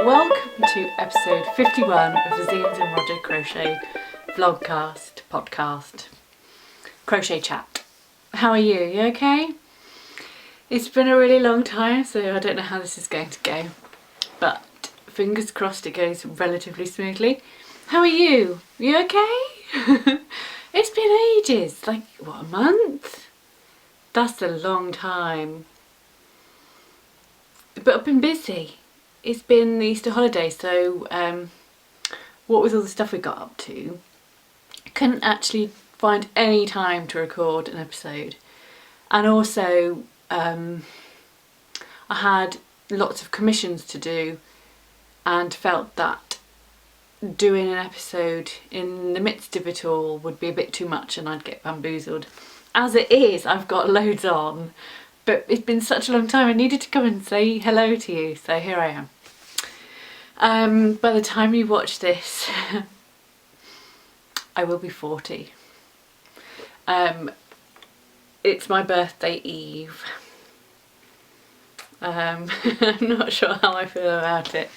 Welcome to episode 51 of the Zeens and Roger Crochet vlogcast, podcast, crochet chat. How are you? You okay? It's been a really long time, so I don't know how this is going to go, but fingers crossed it goes relatively smoothly. How are you? You okay? It's been ages, like what, a month? That's a long time. But I've been busy. It's been the Easter holiday, so what with all the stuff we got up to, I couldn't actually find any time to record an episode. And also I had lots of commissions to do and felt that doing an episode in the midst of it all would be a bit too much and I'd get bamboozled. As it is, I've got loads on, but it's been such a long time I needed to come and say hello to you, so here I am. By the time you watch this I will be 40. It's my birthday eve. I'm not sure how I feel about it,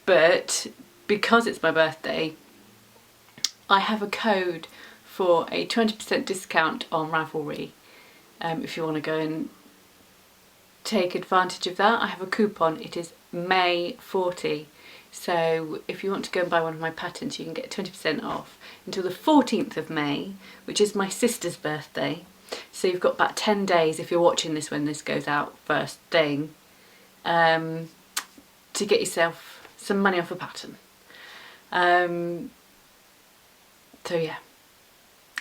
but because it's my birthday I have a code for a 20% discount on Ravelry. If you want to go and take advantage of that, I have a coupon. It is May 40, so if you want to go and buy one of my patterns you can get 20% off until the 14th of May, which is my sister's birthday. So you've got about 10 days, if you're watching this when this goes out first thing, to get yourself some money off a pattern. So yeah,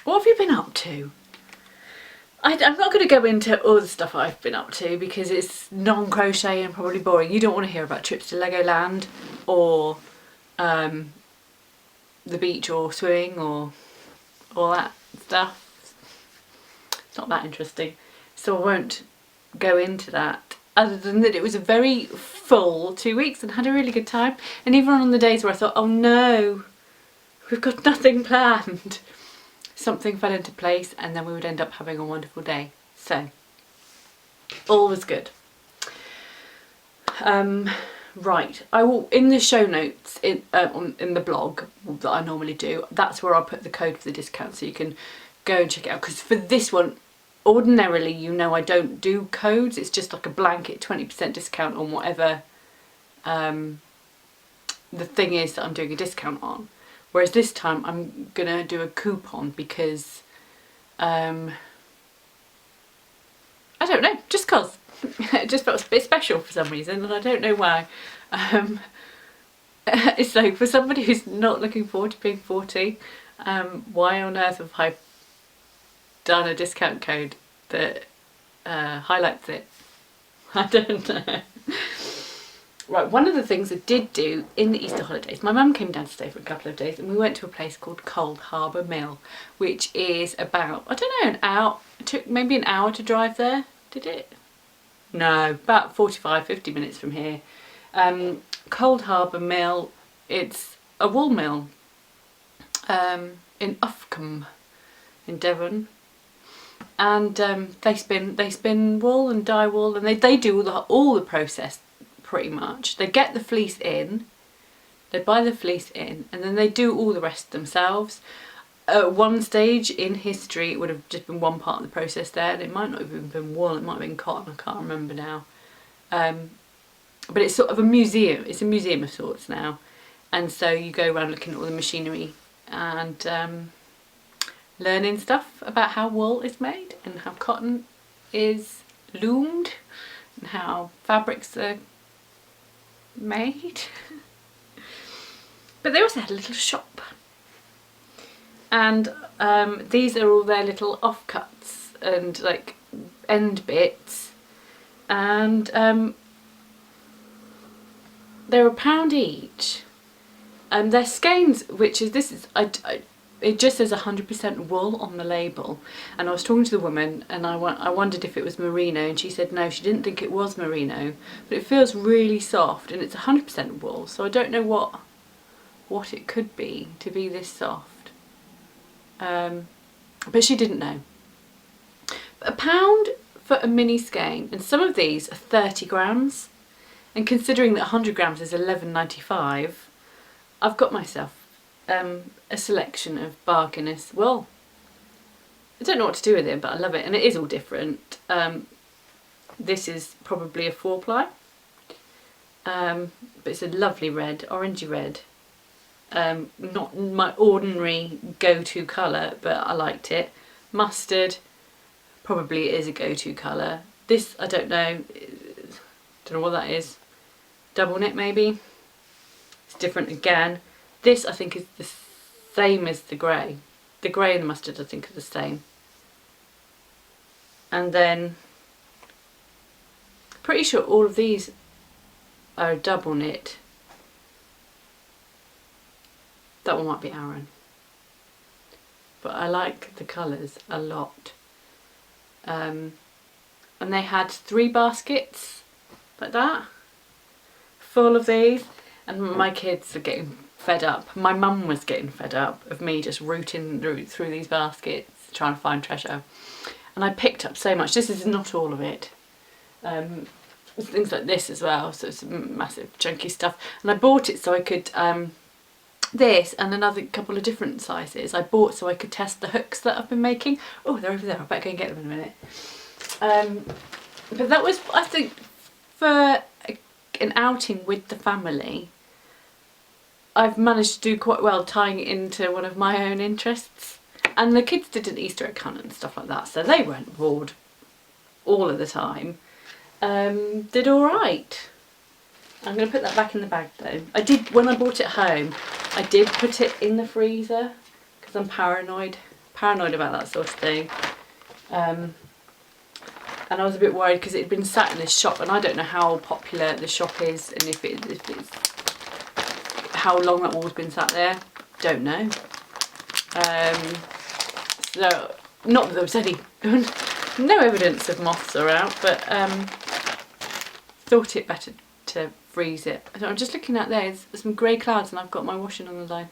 what have you been up to? I'm not going to go into all the stuff I've been up to because it's non-crochet and probably boring. You don't want to hear about trips to Legoland or the beach or swimming or all that stuff. It's not that interesting, so I won't go into that, other than that it was a very full 2 weeks and had a really good time. And even on the days where I thought, oh no, we've got nothing planned, something fell into place and then we would end up having a wonderful day. So all was good. Right, I will, in the show notes in the blog that I normally do, that's where I'll put the code for the discount so you can go and check it out. Because for this one, ordinarily, you know, I don't do codes. It's just like a blanket 20% discount on whatever the thing is that I'm doing a discount on. Whereas this time I'm gonna do a coupon because I don't know, just cause it just felt a bit special for some reason and I don't know why. It's like, for somebody who's not looking forward to being 40, why on earth have I done a discount code that highlights it? I don't know. Right, one of the things I did do in the Easter holidays, my mum came down to stay for a couple of days and we went to a place called Coldharbour Mill, which is about, I don't know, an hour, it took maybe an hour to drive there, did it? No, about 45-50 minutes from here. Coldharbour Mill, it's a wool mill in Uffcombe in Devon. And they spin wool and dye wool, and they do all the process pretty much. They get the fleece in, they buy the fleece in, and then they do all the rest themselves. At one stage in history it would have just been one part of the process there, and it might not have even been wool, it might have been cotton, I can't remember now. But it's sort of a museum, it's a museum of sorts now, and so you go around looking at all the machinery and learning stuff about how wool is made and how cotton is loomed and how fabrics are made. But they also had a little shop, and these are all their little offcuts and like end bits, and they're £1 each, and they're skeins, which is, this is, it just says 100% wool on the label. And I was talking to the woman and I wondered if it was merino, and she said no, she didn't think it was merino, but it feels really soft and it's 100% wool, so I don't know what it could be to be this soft. But she didn't know. But £1 for a mini skein, and some of these are 30 grams, And considering that 100 grams is £11.95, I've got myself a selection of bargainous wool. I don't know what to do with it, but I love it, and it is all different. This is probably a 4-ply, but it's a lovely red, orangey red. Not my ordinary go-to colour, but I liked it. Mustard probably is a go-to colour. This, I don't know what that is. Double knit maybe? It's different again. This I think is the same as the grey. The grey and the mustard I think are the same. And then, pretty sure all of these are a double knit. That one might be Aran. But I like the colours a lot. And they had 3 baskets like that, full of these. And my kids are getting fed up. My mum was getting fed up of me just rooting through these baskets trying to find treasure. And I picked up so much. This is not all of it. Things like this as well, so it's massive chunky stuff. And I bought it so I could, this and another couple of different sizes I bought so I could test the hooks that I've been making. Oh, they're over there, I better go and get them in a minute. But that was, I think, for an outing with the family, I've managed to do quite well tying it into one of my own interests. And the kids did an Easter egg hunt and stuff like that, so they weren't bored all of the time. Did alright. I'm going to put that back in the bag though. I did, when I bought it home, I did put it in the freezer because I'm paranoid about that sort of thing. And I was a bit worried because it had been sat in this shop, and I don't know how popular the shop is, and if it's how long that wall's been sat there. Don't know. So not that there was any no evidence of moths are out, but thought it better to freeze it. I'm just looking out there, there's some grey clouds and I've got my washing on the line.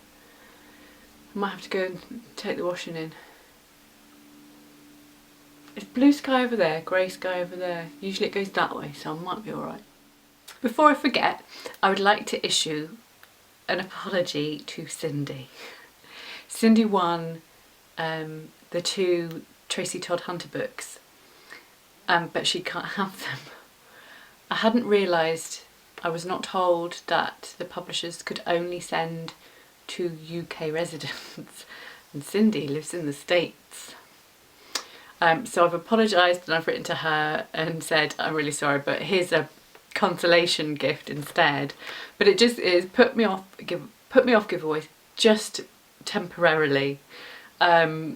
I might have to go and take the washing in. It's blue sky over there, grey sky over there. Usually it goes that way, so I might be alright. Before I forget, I would like to issue an apology to Cindy. Cindy won the 2 Tracy Todd Hunter books, but she can't have them. I hadn't realised, I was not told that the publishers could only send to UK residents, and Cindy lives in the States. So I've apologised and I've written to her and said, I'm really sorry, but here's a consolation gift instead. But it just is put me off giveaways just temporarily. So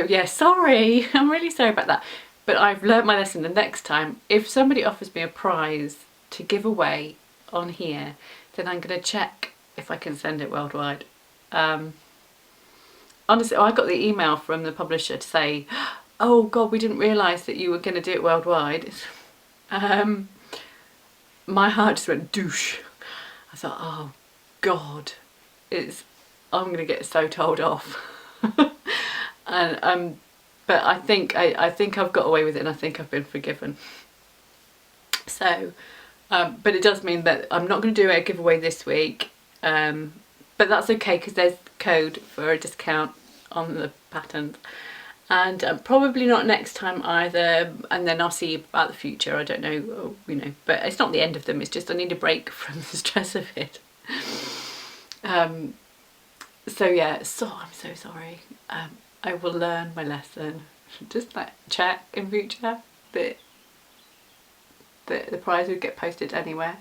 yeah, sorry, I'm really sorry about that. But I've learnt my lesson. The next time, if somebody offers me a prize to give away on here, then I'm going to check if I can send it worldwide. Honestly, I got the email from the publisher to say, oh God, we didn't realise that you were going to do it worldwide. My heart just went douche. I thought, oh God, I'm going to get so told off. And but I think I've got away with it, and I think I've been forgiven. So, but it does mean that I'm not going to do a giveaway this week. But that's okay because there's code for a discount on the pattern, and probably not next time either. And then I'll see about the future. I don't know, you know. But it's not the end of them. It's just I need a break from the stress of it. So yeah, so I'm so sorry. I will learn my lesson. Just like check in future that the prize would get posted anywhere.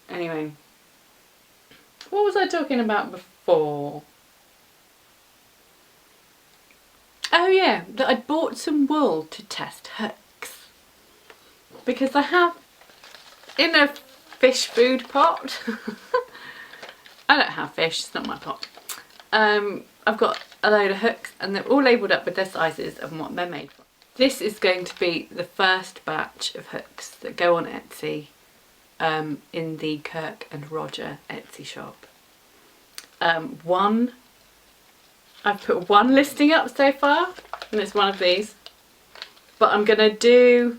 Anyway, what was I talking about before? Oh yeah, that I'd bought some wool to test hooks because I have in a fish food pot. I don't have fish, it's not my pot. I've got a load of hooks and they're all labelled up with their sizes and what they're made for. This is going to be the first batch of hooks that go on Etsy in the Kirk and Roger Etsy shop. I've put one listing up so far and it's one of these, but I'm going to do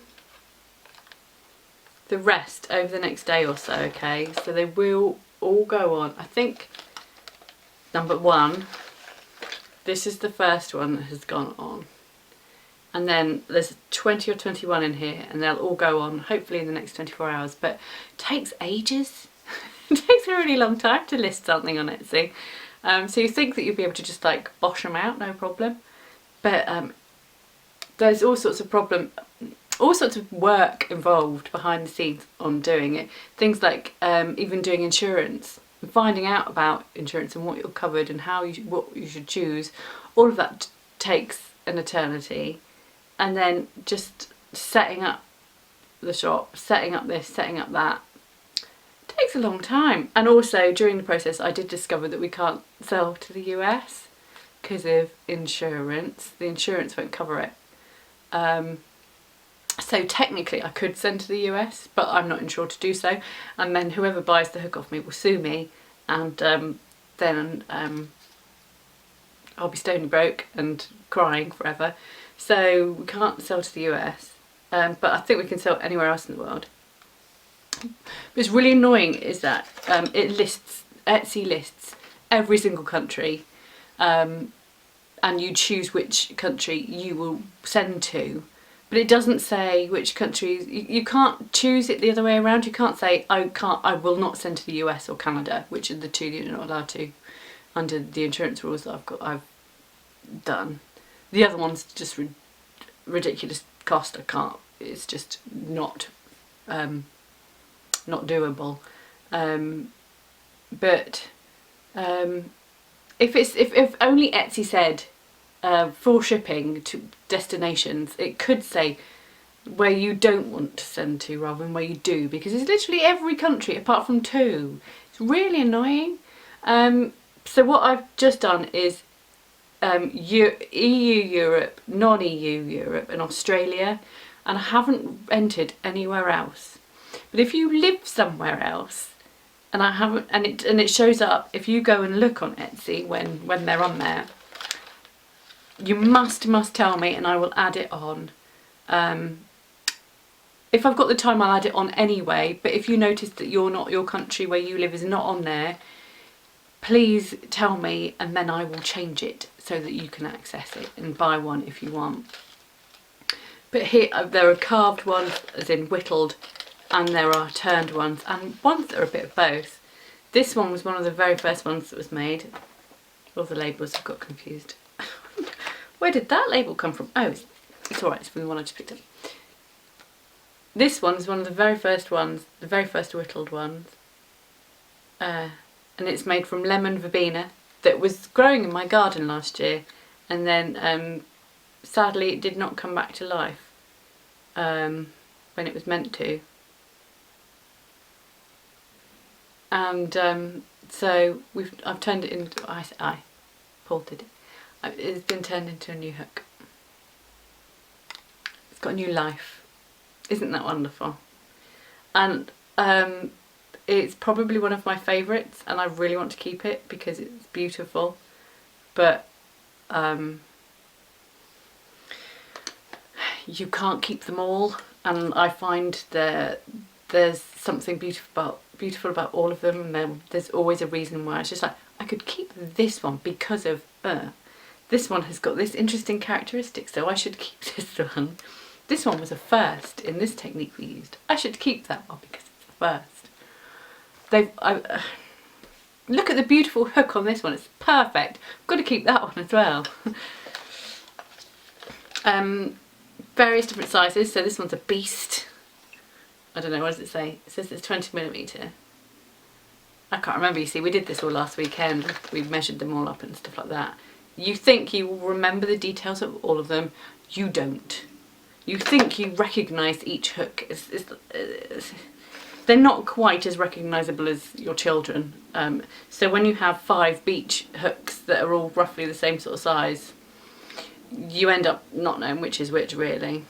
the rest over the next day or so, okay? So they will all go on. I think number 1, this is the first one that has gone on. And then there's 20 or 21 in here, and they'll all go on hopefully in the next 24 hours. But it takes ages. It takes a really long time to list something on Etsy. So you think that you'll be able to just like bosh them out, no problem. But there's all sorts of work involved behind the scenes on doing it. Things like even doing insurance, finding out about insurance and what you're covered and what you should choose. All of that takes an eternity. And then just setting up the shop, setting up this, setting up that, takes a long time. And also during the process I did discover that we can't sell to the US because of insurance. The insurance won't cover it. So technically I could send to the US, but I'm not insured to do so, and then whoever buys the hook off me will sue me, and then I'll be stony broke and crying forever. So we can't sell to the US, but I think we can sell anywhere else in the world. What's really annoying is that Etsy lists every single country, and you choose which country you will send to, but it doesn't say which countries. You can't choose it the other way around. You can't say I will not send to the US or Canada, which are the two you're not allowed to under the insurance rules that I've done. The other one's just ridiculous cost. I can't. It's just not doable. But if only Etsy said for shipping to destinations, it could say where you don't want to send to rather than where you do, because it's literally every country apart from 2. It's really annoying. So what I've just done is EU Europe, non-EU Europe and Australia, and I haven't entered anywhere else. But if you live somewhere else and I haven't, and it shows up if you go and look on Etsy when they're on there, you must tell me and I will add it on. If I've got the time I'll add it on anyway, but if you notice that your country where you live is not on there, please tell me and then I will change it so that you can access it and buy one if you want. But here there are carved ones, as in whittled, and there are turned ones, and ones that are a bit of both. This one was one of the very first ones that was made. All the labels have got confused. Where did that label come from? Oh, it's alright, it's from the one I just picked up. This one's one of the very first ones, the very first whittled ones. And it's made from lemon verbena that was growing in my garden last year, and then sadly it did not come back to life when it was meant to. And so I've turned it into, Paul did it. It's been turned into a new hook. It's got a new life. Isn't that wonderful? And it's probably one of my favourites, and I really want to keep it because it's beautiful. But you can't keep them all, and I find that there's something beautiful about all of them, and there's always a reason why. It's just like, I could keep this one because of this one has got this interesting characteristic, so I should keep this one. This one was a first in this technique we used. I should keep that one because it's the first. Look at the beautiful hook on this one, it's perfect. I've got to keep that one as well. Various different sizes, so this one's a beast. I don't know, what does it say? It says it's 20mm. I can't remember, you see, we did this all last weekend. We measured them all up and stuff like that. You think you will remember the details of all of them, you don't. You think you recognise each hook. They're not quite as recognisable as your children. So when you have 5 beach hooks that are all roughly the same sort of size, you end up not knowing which is which really.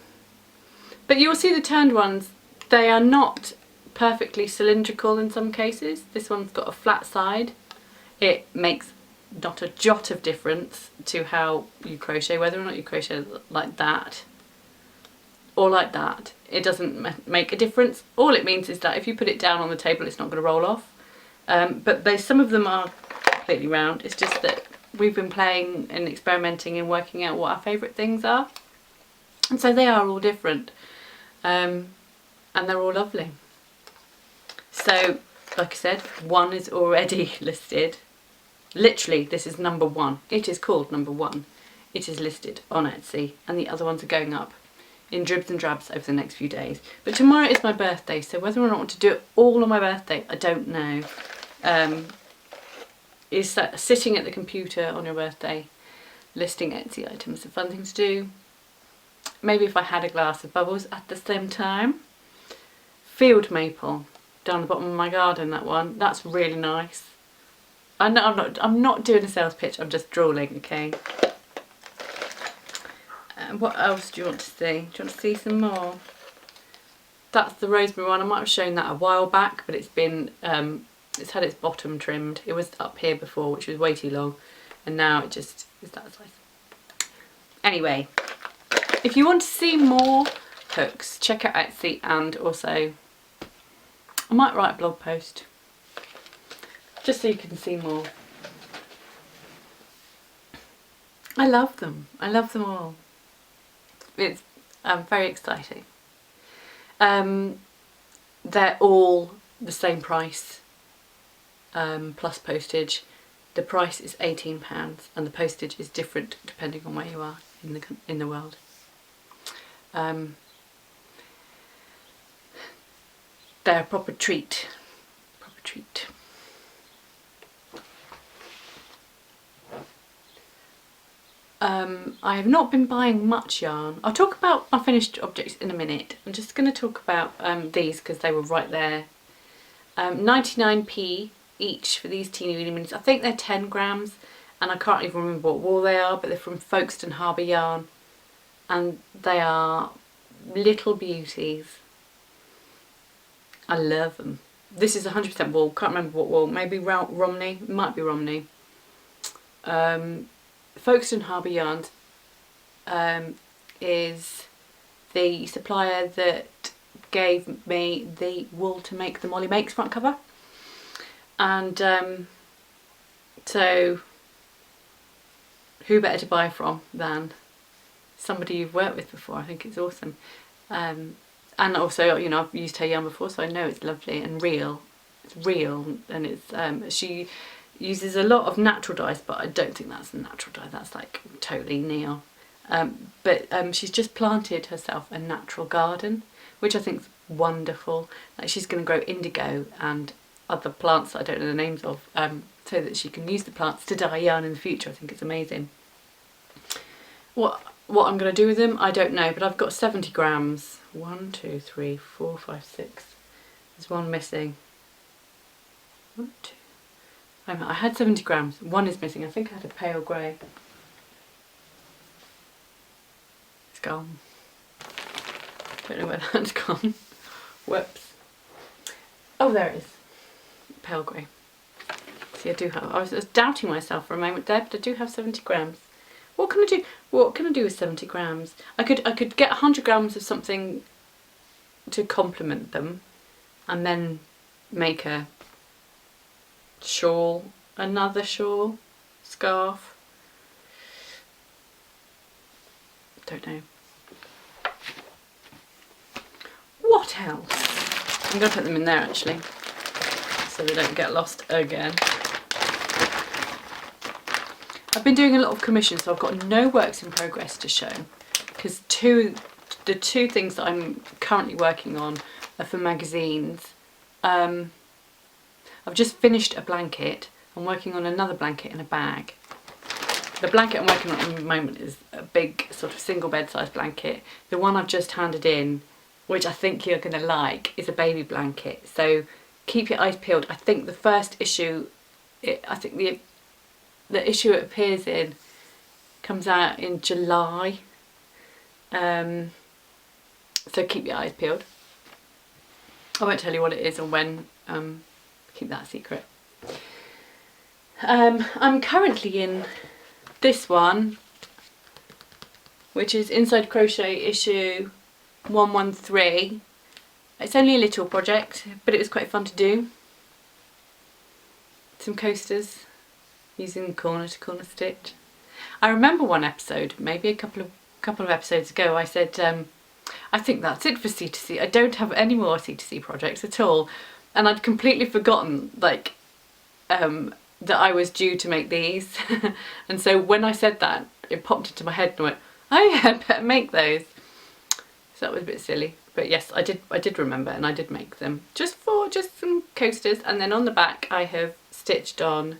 But you'll see the turned ones, they are not perfectly cylindrical in some cases. This one's got a flat side. It makes not a jot of difference to how you crochet, whether or not you crochet like that or like that. It doesn't make a difference. All it means is that if you put it down on the table, it's not going to roll off. But some of them are completely round. It's just that we've been playing and experimenting and working out what our favourite things are. And so they are all different. And they're all lovely. So, like I said, one is already listed. Literally, this is number one. It is called number one. It is listed on Etsy, and the other ones are going up in dribs and drabs over the next few days. But tomorrow is my birthday, so whether or not I want to do it all on my birthday, I don't know. Is that sitting at the computer on your birthday, listing Etsy items, a fun thing to do. Maybe if I had a glass of bubbles at the same time. Field maple down the bottom of my garden, that one. That's really nice. I know I'm not doing a sales pitch, I'm just drawing, okay? What else do you want to see? Do you want to see some more? That's the rosemary one. I might have shown that a while back, but it's been it's had its bottom trimmed. It was up here before, which was way too long, and now it just is that size. Anyway, if you want to see more hooks, check out Etsy, and also I might write a blog post just so you can see more. I love them. I love them all. It's very exciting. They're all the same price, plus postage. The price is £18 and the postage is different depending on where you are in the world. They're a proper treat. Proper treat. I have not been buying much yarn. I'll talk about my finished objects in a minute. I'm just going to talk about these because they were right there. 99p each for these teeny weeny minis. I think they're 10 grams and I can't even remember what wool they are, but they're from Coldharbour yarn and they are little beauties. I love them. This is 100% wool. Can't remember what wool. Maybe Romney. Might be Romney. Coldharbour Yarns is the supplier that gave me the wool to make the Molly Makes front cover, and so who better to buy from than somebody you've worked with before. I think it's awesome, and also, you know, I've used her yarn before, so I know it's lovely and real. It's real, and it's she uses a lot of natural dyes, but I don't think that's a natural dye, that's like totally neon. But she's just planted herself a natural garden, which I think is wonderful. Like, she's going to grow indigo and other plants that I don't know the names of, so that she can use the plants to dye yarn in the future. I think it's amazing. What I'm going to do with them, I don't know, but I've got 70 grams. 1, 2, 3, 4, 5, 6. There's one missing. 1, 2. I had 70 grams. One is missing. I think I had a pale grey. It's gone. Don't know where that's gone. Whoops. Oh, there it is. Pale grey. See, I do have. I was doubting myself for a moment there, but I do have 70 grams. What can I do? What can I do with 70 grams? I could get 100 grams of something to complement them, and then make a shawl, another shawl, scarf. Don't know. What else? I'm going to put them in there actually, so they don't get lost again. I've been doing a lot of commissions, so I've got no works in progress to show, because the two things that I'm currently working on are for magazines. I've just finished a blanket. I'm working on another blanket in a bag. The blanket I'm working on at the moment is a big sort of single bed size blanket. The one I've just handed in, which I think you're going to like, is a baby blanket. So keep your eyes peeled. I think the first issue, I think the issue it appears in comes out in July. So keep your eyes peeled. I won't tell you what it is or when. Keep that secret. I'm currently in this one, which is Inside Crochet issue 113. It's only a little project, but it was quite fun to do. Some coasters using corner to corner stitch. I remember one episode, maybe a couple of episodes ago, I said I think that's it for C2C. I don't have any more C2C projects at all, and I'd completely forgotten like that I was due to make these. And so when I said that, it popped into my head and I went, oh yeah, I better make those. So that was a bit silly, but yes, I did remember, and I did make them just some coasters. And then on the back I have stitched on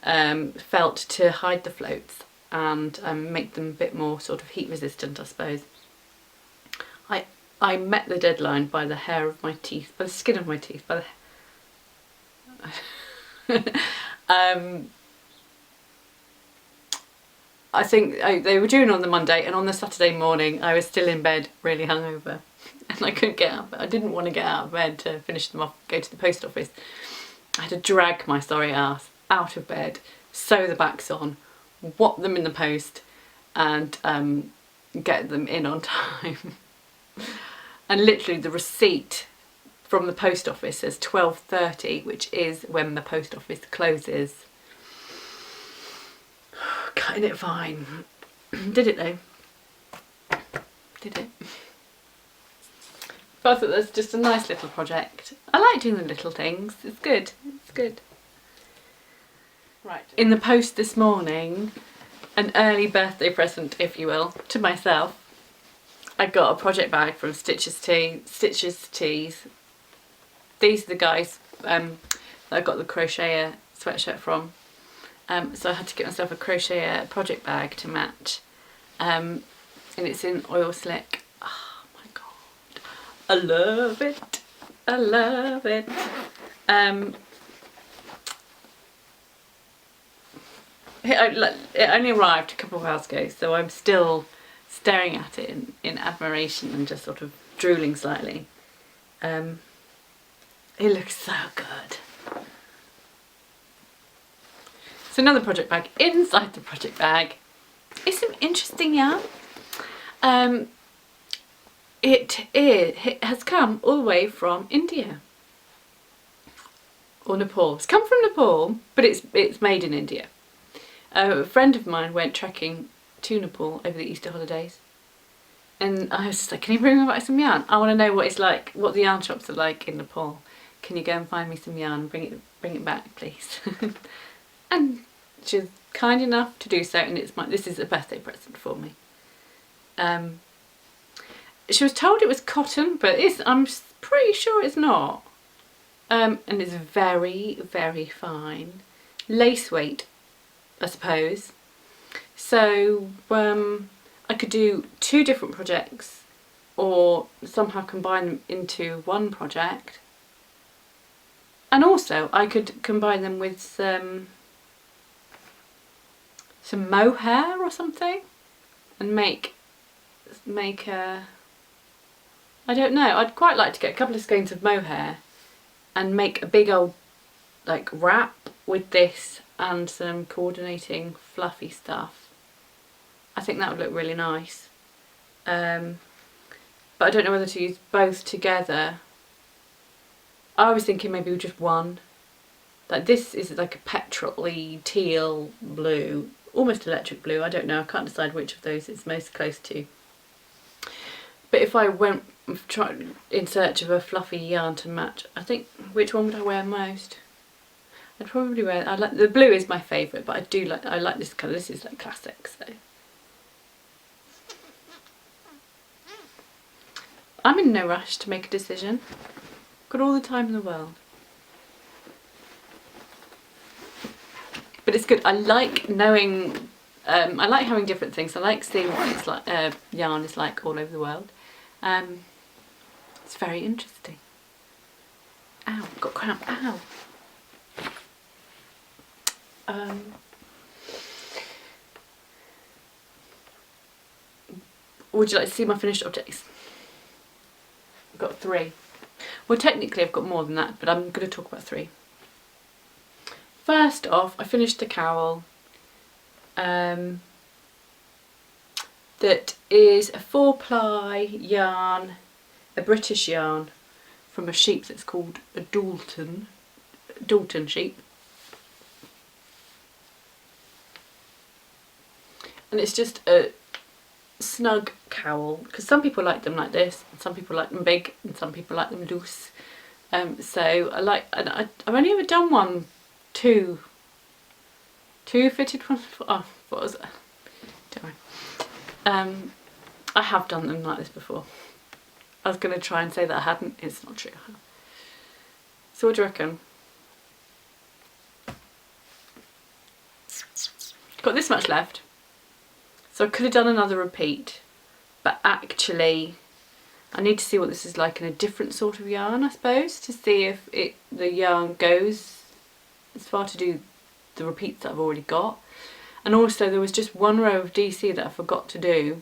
felt to hide the floats and make them a bit more sort of heat resistant, I suppose. I met the deadline by the hair of my teeth, by the skin of my teeth, by the I think they were due on the Monday, and on the Saturday morning I was still in bed really hungover and I couldn't get out. I didn't want to get out of bed to finish them off, go to the post office. I had to drag my sorry ass out of bed, sew the backs on, whop them in the post, and get them in on time. And literally the receipt from the post office says 12:30, which is when the post office closes. Cutting it fine. Did it though? Did it? But I thought that's just a nice little project. I like doing the little things. It's good. It's good. Right. In the post this morning, an early birthday present, if you will, to myself. I got a project bag from Stitches Tees. These are the guys that I got the crocheter sweatshirt from. So I had to get myself a crocheter project bag to match. And it's in oil slick. Oh my god. I love it. I love it. It only arrived a couple of hours ago, so I'm still staring at it in admiration and just sort of drooling slightly. It looks so good. So another project bag. Inside the project bag is some interesting yarn. It has come all the way from India or Nepal. It's come from Nepal, but it's made in India. A friend of mine went trekking to Nepal over the Easter holidays, and I was just like, can you bring me back some yarn? I want to know what it's like, what the yarn shops are like in Nepal. Can you go and find me some yarn and bring it back, please? And she was kind enough to do so, and this is a birthday present for me. She was told it was cotton, but I'm pretty sure it's not. And it's very, very fine. Lace weight, I suppose. So I could do 2 different projects, or somehow combine them into one project. And also I could combine them with some mohair or something, and make a, I don't know, I'd quite like to get a couple of skeins of mohair and make a big old like wrap with this and some coordinating fluffy stuff. I think that would look really nice. But I don't know whether to use both together. I was thinking maybe just one. Like this is like a petrol-y teal blue, almost electric blue. I don't know, I can't decide which of those it's most close to. But if I went in search of a fluffy yarn to match, I think, which one would I wear most? I'd probably wear, the blue is my favourite, but I like this colour. This is like classic, so. I'm in no rush to make a decision. Got all the time in the world. But it's good. I like knowing, I like having different things. I like seeing what it's like, yarn is like all over the world. It's very interesting. Ow, got cramp, ow. Would you like to see my finished objects? I've got 3. Well, technically I've got more than that, but I'm going to talk about 3. First off, I finished the cowl. that is a 4-ply yarn, a British yarn from a sheep that's called a Dalton sheep. And it's just a snug cowl, because some people like them like this, and some people like them big, and some people like them loose. So I've only ever done two fitted ones. Oh, what was it? Don't worry. I have done them like this before. I was going to try and say that I hadn't. It's not true. So what do you reckon? Got this much left. So I could have done another repeat, but actually I need to see what this is like in a different sort of yarn, I suppose, to see if the yarn goes as far to do the repeats that I've already got. And also there was just one row of DC that I forgot to do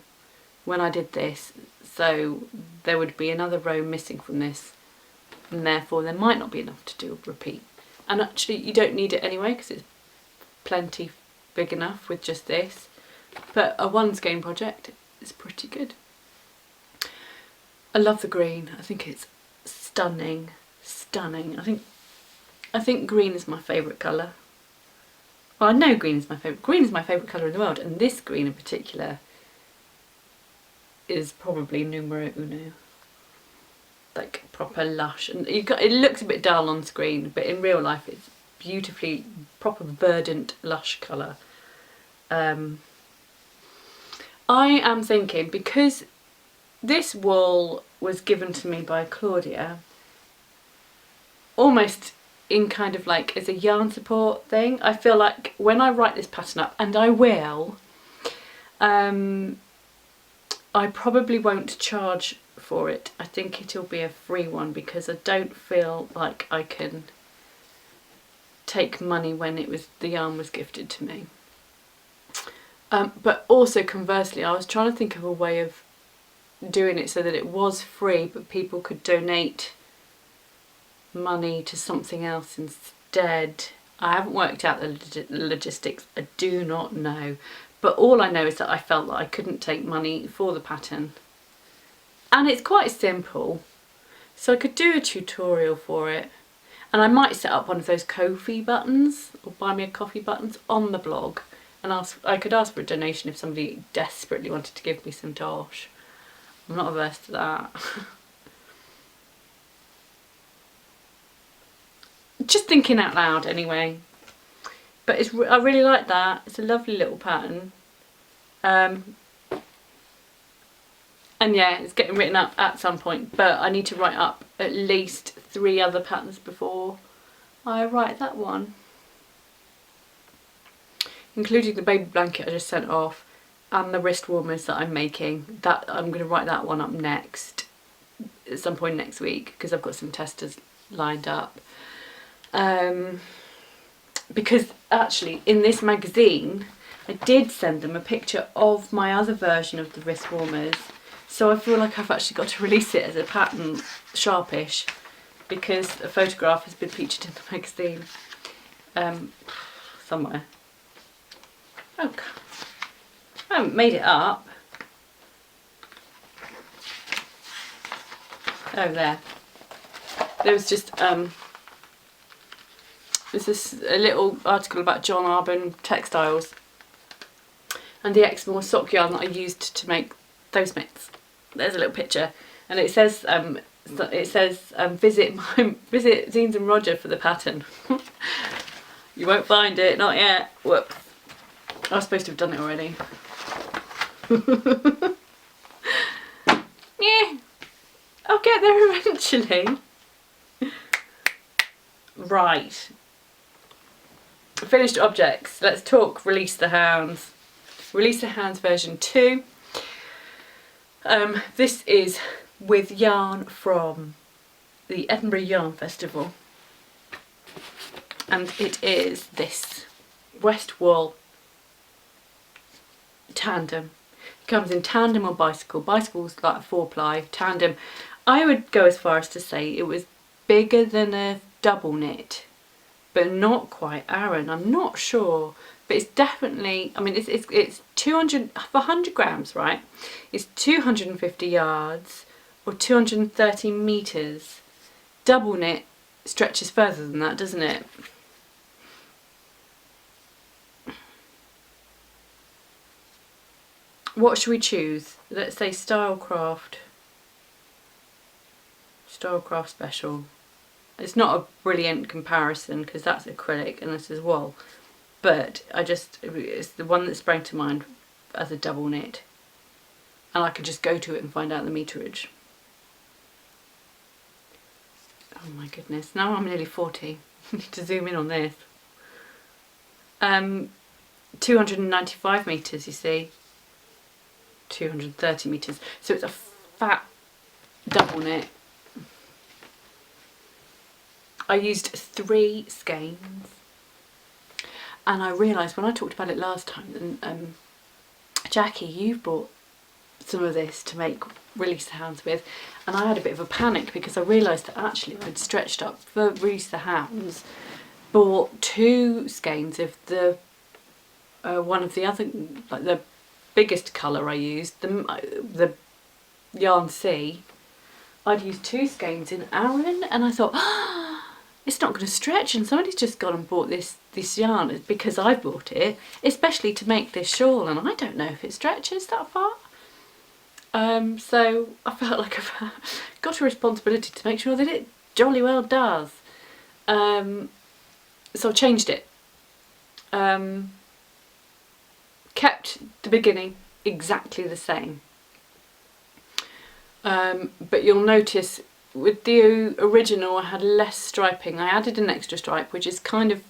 when I did this, so there would be another row missing from this, and therefore there might not be enough to do a repeat. And actually you don't need it anyway, because it's plenty big enough with just this. But a one skein project is pretty good. I love the green. I think it's stunning, stunning. I think green is my favourite colour. Well, I know green is my favourite. Green is my favourite colour in the world, and this green in particular is probably numero uno. Like proper lush, and it looks a bit dull on screen, but in real life it's beautifully proper verdant lush colour. I am thinking, because this wool was given to me by Claudia almost in kind of like as a yarn support thing, I feel like when I write this pattern up, and I will, I probably won't charge for it. I think it'll be a free one, because I don't feel like I can take money when the yarn was gifted to me. But also conversely, I was trying to think of a way of doing it so that it was free, but people could donate money to something else instead. I haven't worked out the logistics. I do not know. But all I know is that I felt that I couldn't take money for the pattern. And it's quite simple. So I could do a tutorial for it. And I might set up one of those Ko-fi buttons, or buy me a coffee buttons, on the blog. And I could ask for a donation if somebody desperately wanted to give me some dosh. I'm not averse to that. Just thinking out loud anyway. But I really like that. It's a lovely little pattern. And yeah, it's getting written up at some point, but I need to write up at least 3 other patterns before I write that one. Including the baby blanket I just sent off, and the wrist warmers that I'm making. That I'm going to write that one up next, at some point next week, because I've got some testers lined up. Because actually in this magazine I did send them a picture of my other version of the wrist warmers, so I feel like I've actually got to release it as a pattern sharpish, because a photograph has been featured in the magazine somewhere. Oh, I haven't made it up. Oh, there. There was just there's this a little article about John Arbon textiles and the Exmoor sock yarn that I used to make those mitts. There's a little picture, and it says visit Zeens and Roger for the pattern. You won't find it, not yet. Whoops. I was supposed to have done it already. Yeah, I'll get there eventually. Right. Finished objects. Let's talk Release the Hounds. Release the Hounds version 2. This is with yarn from the Edinburgh Yarn Festival. And it is this West Wool tandem. It comes in tandem or bicycle. Bicycle's like a 4-ply. Tandem, I would go as far as to say it was bigger than a double knit, but not quite Aran. I'm not sure but it's definitely, I mean, it's 200, for 100 grams, right? It's 250 yards or 230 metres. Double knit stretches further than that, doesn't it? What should we choose? Let's say Stylecraft Special. It's not a brilliant comparison because that's acrylic and this is wool, but it's the one that sprang to mind as a double knit, and I could just go to it and find out the meterage. Oh my goodness, now I'm nearly 40. I need to zoom in on this. 295 metres, you see. 230 metres. So it's a fat double knit. I used 3 skeins. And I realised when I talked about it last time, and Jackie, you've bought some of this to make release the hounds with, and I had a bit of a panic because I realised that actually I'd stretched up for release the hounds, bought 2 skeins of the one of the other, like the biggest colour I used, the Yarn C. I'd used 2 skeins in Aran, and I thought, it's not going to stretch, and somebody's just gone and bought this yarn because I bought it, especially to make this shawl, and I don't know if it stretches that far. So I felt like I've got a responsibility to make sure that it jolly well does. So I changed it. Kept the beginning exactly the same. But you'll notice with the original I had less striping. I added an extra stripe, which is kind of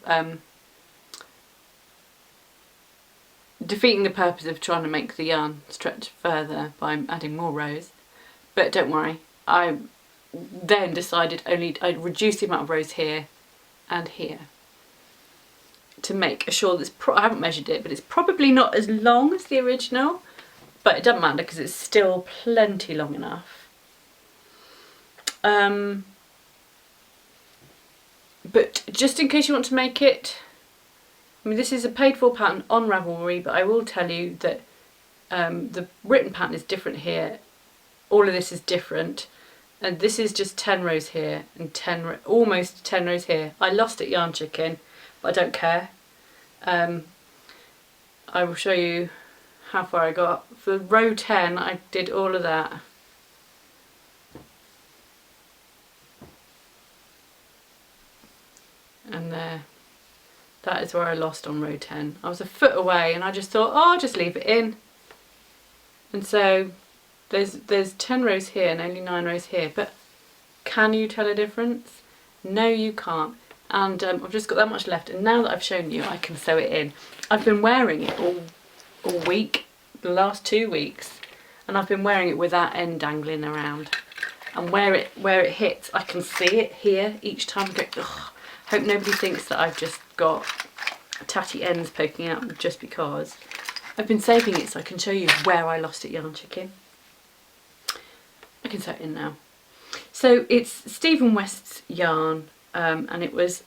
defeating the purpose of trying to make the yarn stretch further by adding more rows. But don't worry, I then decided I'd reduce the amount of rows here and here to make a shawl that's, I haven't measured it, but it's probably not as long as the original, but it doesn't matter because it's still plenty long enough. But just in case you want to make it, I mean, this is a paid for pattern on Ravelry, but I will tell you that the written pattern is different here. All of this is different, and this is just 10 rows here and almost 10 rows here. I lost at Yarn Chicken, but I don't care. I will show you how far I got. For row 10 I did all of that. And there, that is where I lost on row 10. I was a foot away and I just thought, oh, I'll just leave it in. And so there's 10 rows here and only 9 rows here, but can you tell a difference? No, you can't. And I've just got that much left, and now that I've shown you, I can sew it in. I've been wearing it all week, the last 2 weeks, and I've been wearing it with that end dangling around. And where it hits, I can see it here each time. I go, ugh. Hope nobody thinks that I've just got tatty ends poking out just because. I've been saving it so I can show you where I lost it, Yarn Chicken. I can sew it in now. So it's Stephen West's yarn, and it was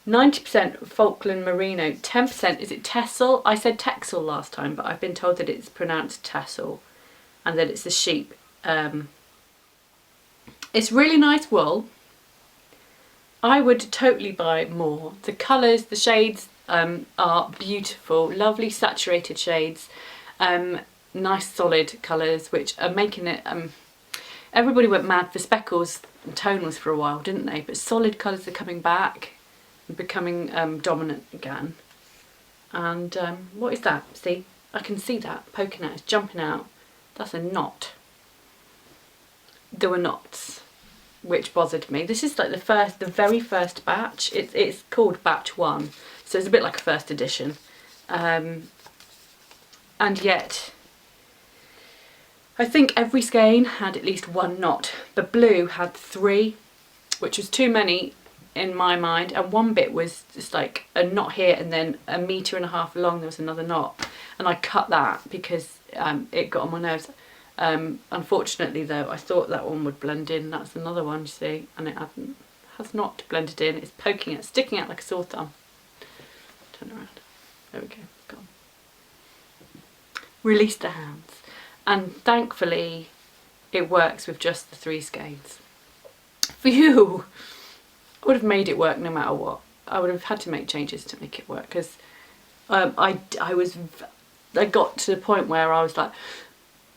90% Falkland Merino, 10%, is it Tessel? I said Texel last time, but I've been told that it's pronounced Tessel and that it's the sheep. It's really nice wool. I would totally buy more. The colours, the shades are beautiful, lovely saturated shades, nice solid colours which are making it, everybody went mad for speckles and tonals for a while, didn't they? But solid colours are coming back and becoming dominant again. And what is that? See, I can see that poking out, it's jumping out. That's a knot. There were knots, which bothered me. This is like the very first batch. It's called batch 1, so it's a bit like a first edition, and yet I think every skein had at least 1 knot. The blue had 3, which was too many in my mind, and one bit was just like a knot here and then 1.5 meters long there was another knot, and I cut that because it got on my nerves. Unfortunately though, I thought that one would blend in. That's another one, you see, and it has not blended in. It's poking out, sticking out like a sore thumb. turn around. There we go, gone. Release the hands. And thankfully it works with just the 3 skeins. For you, I would have made it work no matter what. I would have had to make changes to make it work, because I got to the point where I was like,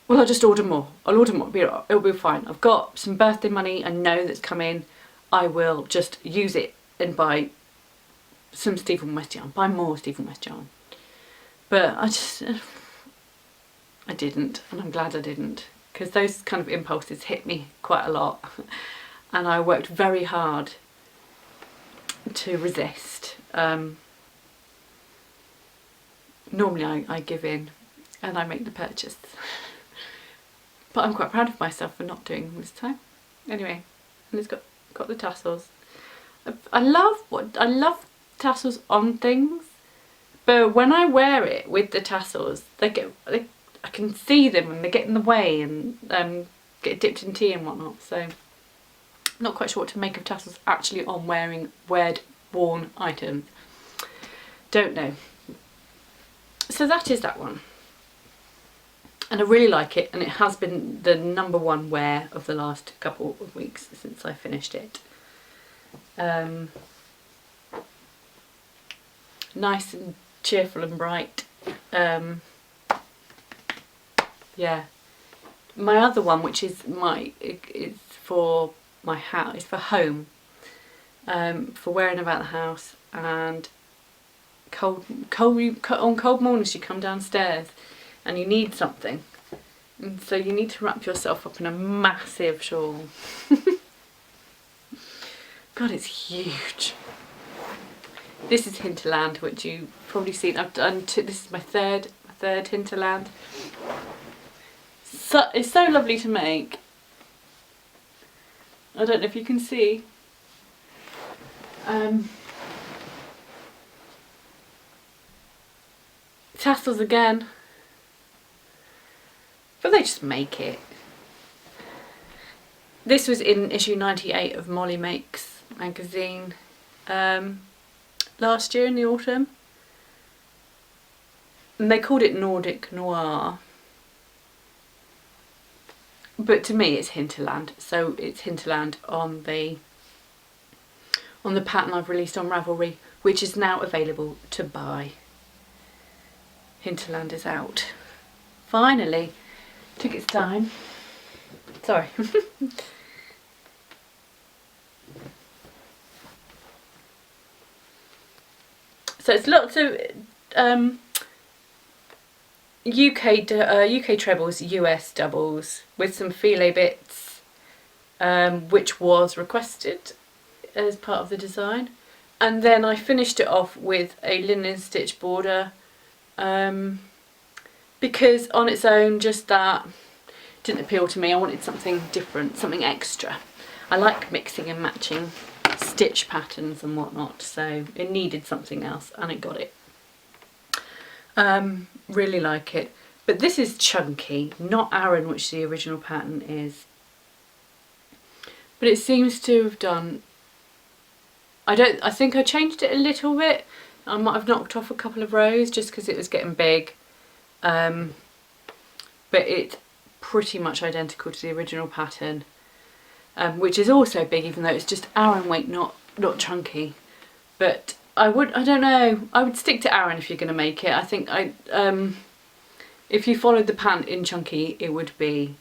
well, I'll just order more. I'll order more, it'll be fine. I've got some birthday money I know that's coming. I will just use it and buy some Stephen West yarn, buy more Stephen West yarn. But I didn't, and I'm glad I didn't, because those kind of impulses hit me quite a lot. And I worked very hard to resist. Normally I give in and I make the purchase. But I'm quite proud of myself for not doing this time. Anyway, and it's got the tassels. I love tassels on things, but when I wear it with the tassels, I can see them and they get in the way and get dipped in tea and whatnot. So I'm not quite sure what to make of tassels actually on worn items. Don't know. So that is that one. And I really like it, and it has been the #1 wear of the last couple of weeks since I finished it. Nice and cheerful and bright. Yeah. My other one, which is it's for my house, it's for home, for wearing about the house, and on cold mornings you come downstairs and you need something, and so you need to wrap yourself up in a massive shawl. God, it's huge. This is Hinterland, which you've probably seen. I've done this is my third Hinterland. So it's so lovely to make. I don't know if you can see. Tassels again, but they just make it. This was in issue 98 of Molly Makes magazine last year in the autumn, and they called it Nordic Noir, but to me it's Hinterland, so it's Hinterland on the pattern I've released on Ravelry, which is now available to buy. Hinterland is out. Finally. Took its time. Sorry. So it's lots of UK trebles, US doubles with some filet bits, which was requested as part of the design. And then I finished it off with a linen stitch border, because on its own just that didn't appeal to me. I wanted something different, something extra. I like mixing and matching stitch patterns and whatnot, so it needed something else and it got it. Really like it, but this is chunky, not Aran, which the original pattern is, but it seems to have done, I think I changed it a little bit. I might have knocked off a couple of rows just because it was getting big, but it's pretty much identical to the original pattern, which is also big, even though it's just Aran weight, not chunky. But I don't know, I would stick to Aran if you're going to make it. I think if you followed the pattern in chunky, it would be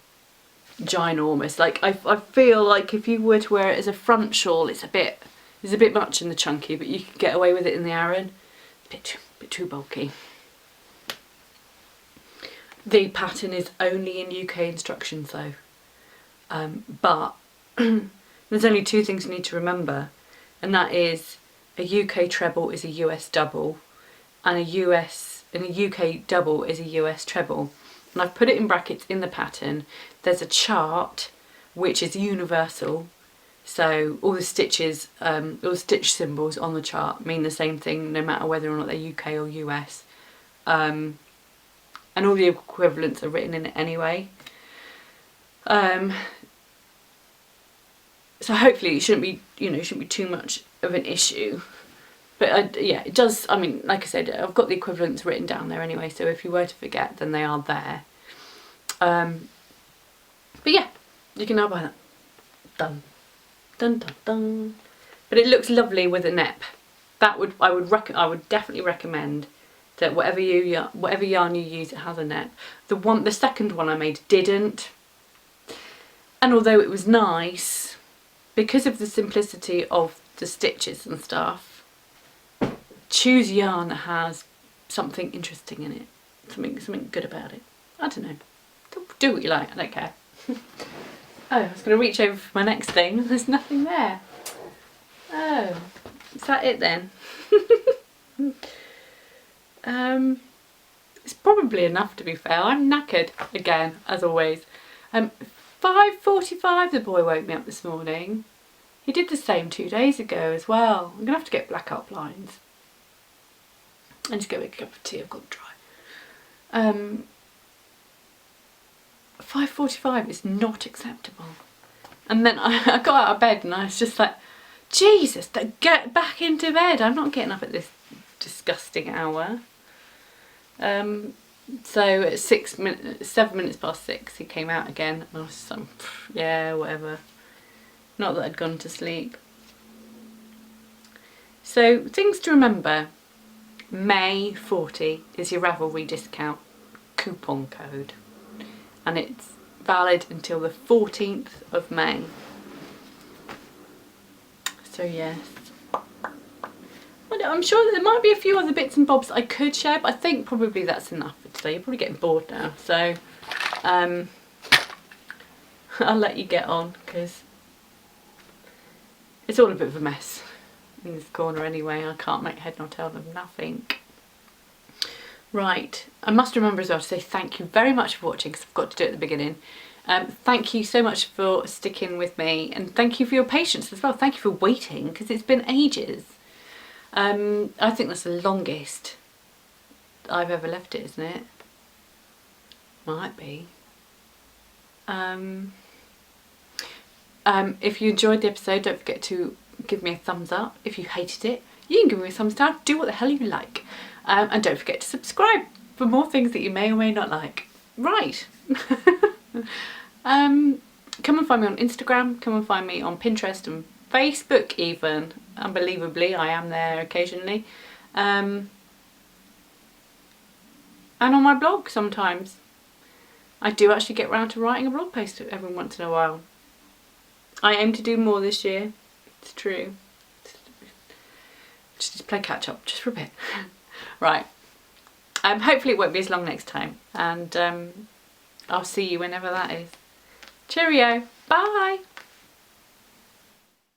ginormous. Like I feel like if you were to wear it as a front shawl, it's a bit much in the chunky, but you could get away with it in the Aran. A bit too bulky. The pattern is only in UK instructions though, but there's only 2 things you need to remember, and that is a UK treble is a US double, and a UK double is a US treble. And I've put it in brackets in the pattern. There's a chart which is universal, so all the stitches, all the stitch symbols on the chart mean the same thing no matter whether or not they're UK or US. And all the equivalents are written in it anyway. So hopefully it shouldn't be too much of an issue. But yeah, it does, I mean, like I said, I've got the equivalents written down there anyway, so if you were to forget, then they are there. But yeah, you can now buy that. Done. Dun dun dun. But it looks lovely with a nep. I would definitely recommend that whatever yarn you use, it has a nep. The second one I made didn't. And although it was nice, because of the simplicity of the stitches and stuff, choose yarn that has something interesting in it. Something good about it. I don't know. Do what you like, I don't care. Oh, I was going to reach over for my next thing and there's nothing there. Oh, is that it then? It's probably enough, to be fair. I'm knackered again, as always. 5:45 the boy woke me up this morning. He did the same 2 days ago as well. I'm going to have to get blackout blinds. And just go make a cup of tea, I've got to dry. 5:45 is not acceptable. And then I got out of bed and I was just like, Jesus, get back into bed. I'm not getting up at this disgusting hour. So at 7 minutes past 6 he came out again and I was just like, yeah, whatever. Not that I'd gone to sleep. So things to remember. May 40 is your Ravelry discount coupon code. And it's valid until the 14th of May. So yes. I'm sure that there might be a few other bits and bobs I could share, but I think probably that's enough for today. You're probably getting bored now, so I'll let you get on because it's all a bit of a mess in this corner anyway. I can't make head nor tail of nothing. Right, I must remember as well to say thank you very much for watching because I forgot to do it at the beginning. Thank you so much for sticking with me and thank you for your patience as well. Thank you for waiting because it's been ages. I think that's the longest I've ever left it, isn't it? Might be. If you enjoyed the episode, don't forget to give me a thumbs up. If you hated it, you can give me a thumbs down. Do what the hell you like. And don't forget to subscribe for more things that you may or may not like. Right. Come and find me on Instagram. Come and find me on Pinterest and Facebook even. Unbelievably, I am there occasionally. And on my blog sometimes. I do actually get round to writing a blog post every once in a while. I aim to do more this year. It's true. Just play catch up just for a bit. Right. Hopefully it won't be as long next time. And I'll see you whenever that is. Cheerio. Bye.